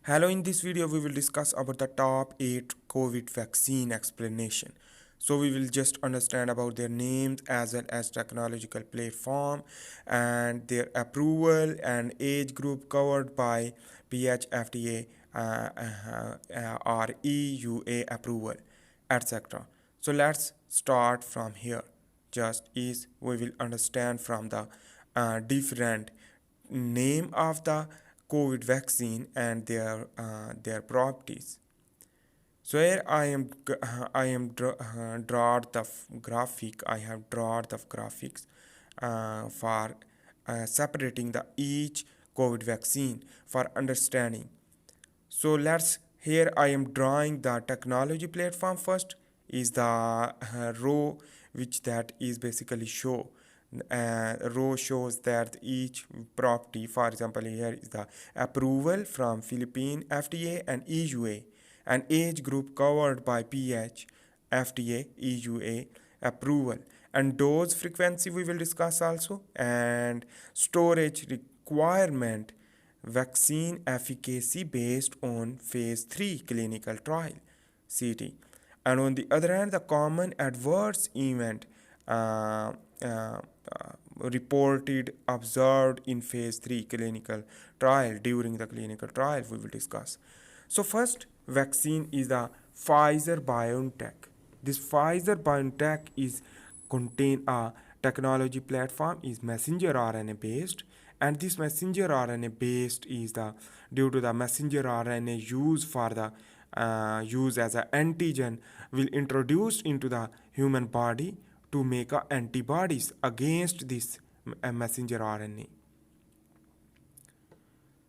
Hello, in this video we will discuss about the top 8 COVID vaccine explanation. So we will just understand about their names as well as technological platform and their approval and age group covered by PHFDA or EUA approval, etc. So let's start from here. Just is we will understand from the different name of the COVID vaccine and their properties. So here I am drawn the graphic. I have drawn the graphics for separating the each COVID vaccine for understanding. So let's here I am drawing the technology platform first is the row which that is basically show row shows that each property, for example here is the approval from Philippine FDA and EUA, an age group covered by PH FDA EUA approval, and dose frequency we will discuss also, and storage requirement, vaccine efficacy based on phase 3 clinical trial CT. And on the other hand, the common adverse event uh, uh, reported observed in phase 3 clinical trial. During the clinical trial we will discuss. So first vaccine is the Pfizer BioNTech. This Pfizer BioNTech is contain a technology platform is messenger RNA based, and this messenger RNA based is the due to the messenger RNA used for the use as an antigen will introduce into the human body to make antibodies against this messenger RNA.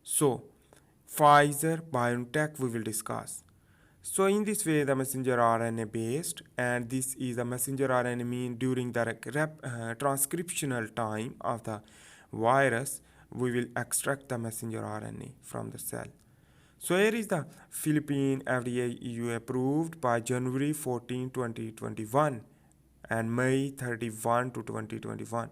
So Pfizer BioNTech we will discuss. So in this way the messenger RNA based, and this is the messenger RNA mean during the transcriptional time of the virus we will extract the messenger RNA from the cell. So here is the Philippine FDA EU approved by January 14, 2021 and May 31 to 2021.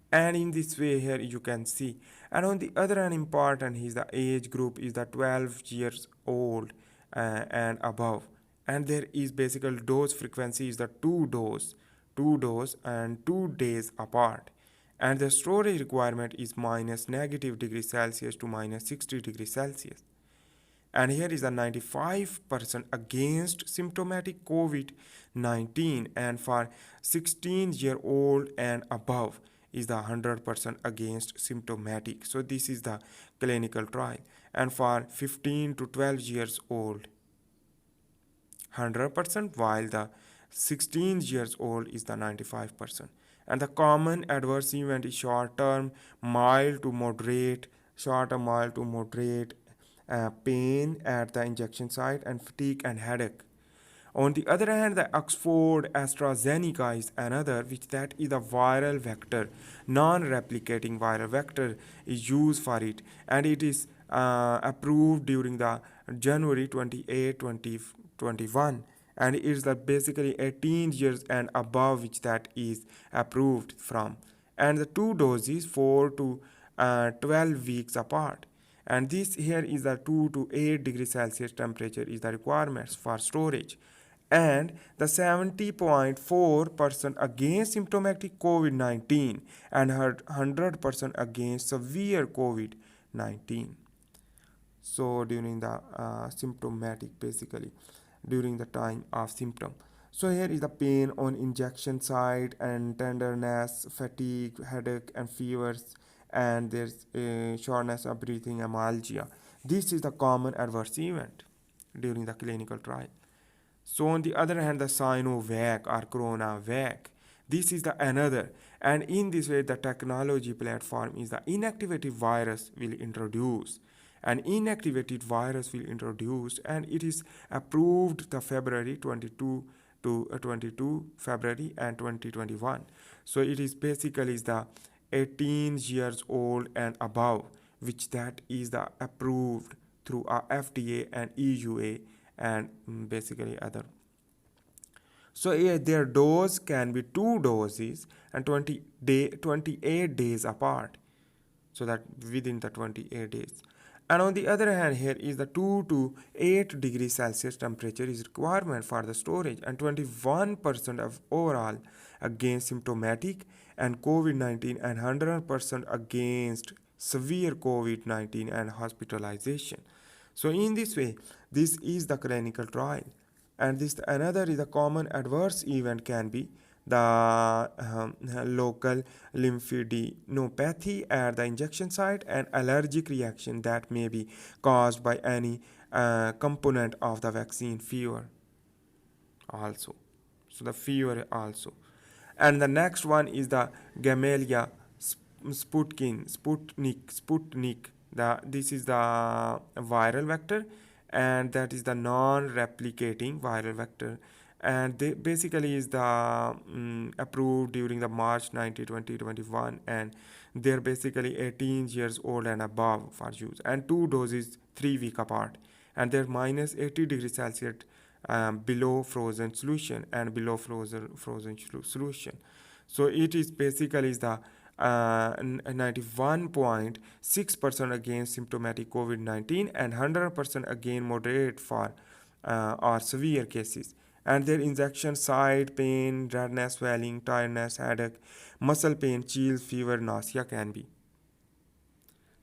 And in this way here you can see. And on the other hand important is the age group is the 12 years old and above. And there is basically dose frequency is the two dose and 2 days apart. And the storage requirement is minus negative degrees Celsius to minus 60 degrees Celsius. And here is the 95% against symptomatic COVID-19, and for 16-year-old and above is the 100% against symptomatic. So this is the clinical trial. And for 15 to 12 years old 100%, while the 16 years old is the 95%. And the common adverse event is short-term mild to moderate pain at the injection site and fatigue and headache. On the other hand, the Oxford AstraZeneca is another, which that is a viral vector, non-replicating viral vector is used for it, and it is approved during the January 28, 2021, and it is the basically 18 years and above which that is approved from, and the two doses 4 to 12 weeks apart. And this here is the 2 to 8 degrees Celsius temperature is the requirements for storage, and the 70.4% against symptomatic COVID-19 and 100% against severe COVID-19. So during the symptomatic, basically during the time of symptom. So here is the pain on injection site and tenderness, fatigue, headache and fevers, and there's shortness of breathing, amalgia. This is the common adverse event during the clinical trial. So on the other hand, the Sinovac or CoronaVac, this is the another, and in this way the technology platform is the inactivated virus will introduce. An inactivated virus will introduce, and it is approved the February 22 to 22 February and 2021. So it is basically is the 18 years old and above, which that is the approved through our FDA and EUA and basically other. So their dose can be 2 doses and 28 days apart, so that within the 28 days. And on the other hand, here is the 2 to 8 degrees Celsius temperature is requirement for the storage, and 21% of overall against symptomatic and COVID-19 and 100% against severe COVID-19 and hospitalization. So in this way, this is the clinical trial. And this another is a common adverse event can be the local lymphadenopathy at the injection site and allergic reaction that may be caused by any component of the vaccine, fever also. So the fever also. And the next one is the Gamaleya Sputnik. This is the viral vector, and that is the non-replicating viral vector. And they basically is the approved during the March 90, 2021, and they're basically 18 years old and above for use. And two doses 3 week apart, and they're minus 80 degrees Celsius below frozen solution and below frozen solution. So it is basically is the 91.6% against symptomatic COVID-19 and 100% against moderate for or severe cases. And their injection site pain, redness, swelling, tiredness, headache, muscle pain, chills, fever, nausea can be.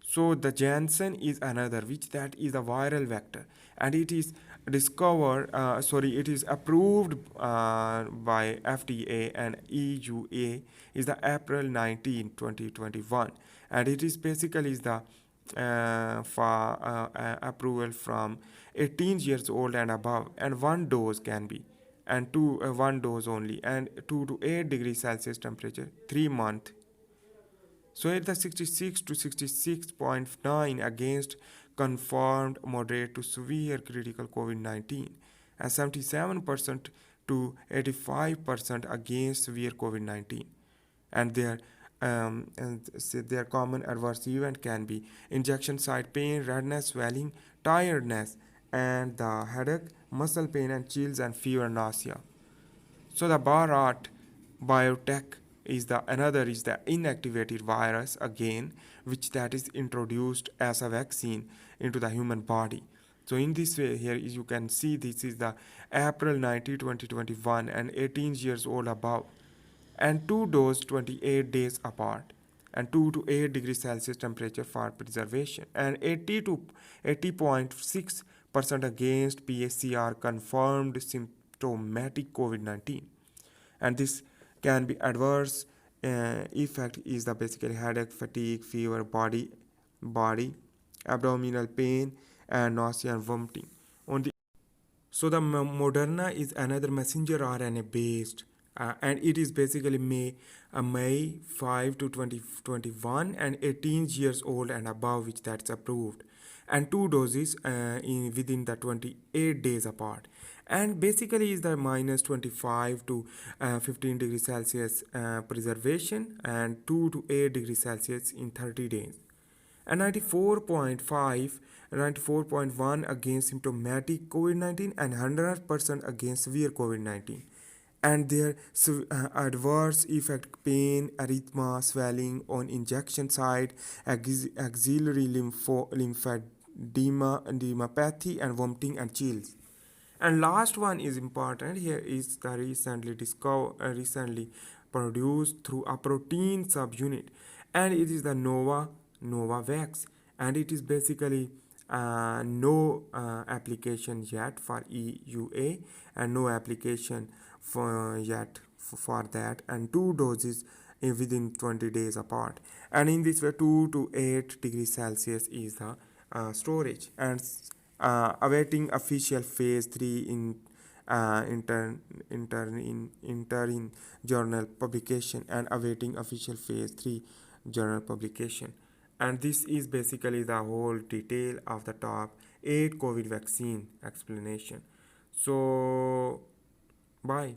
So the Janssen is another, which that is a viral vector, and it is it is approved by FDA and EUA is the April 19, 2021, and it is basically is the for approval from 18 years old and above, and one dose can be, and one dose only, and 2 to 8 degrees Celsius temperature, 3 month. So at the 66 to 66.9 against confirmed moderate to severe critical COVID-19, and 77% to 85% against severe COVID-19. And their common adverse event can be injection site pain, redness, swelling, tiredness, and the headache, muscle pain, and chills and fever, nausea. So the Bharat biotech is the another is the inactivated virus again, which that is introduced as a vaccine into the human body. So in this way, here you can see this is the April 90, 2021, and 18 years old above, and two dose 28 days apart, and 2 to 8 degrees Celsius temperature for preservation, and 80 to 80.6% against PCR confirmed symptomatic COVID-19. And this can be adverse effect is the basically headache, fatigue, fever, body abdominal pain, and nausea and vomiting. On the so the Moderna is another messenger RNA based, and it is basically May 5 to 2021, and 18 years old and above, which that's approved, and two doses within the 28 days apart, and basically is the minus 25 to 15 degrees Celsius preservation, and 2 to 8 degrees Celsius in 30 days, and 94.5 94.1 against symptomatic COVID-19 and 100% against severe COVID-19. And their adverse effect pain, arrhythmia, swelling on injection site, axillary lymphadenopathy, and vomiting and chills. And last one is important here is the recently produced through a protein subunit, and it is the Novavax, and it is basically no application yet for EUA, and no application for that, and two doses within 20 days apart, and in this way 2 to 8 degrees Celsius is the storage, and awaiting official phase 3 in interim journal publication, and awaiting official phase 3 journal publication. And this is basically the whole detail of the top 8 COVID vaccine explanation. So bye.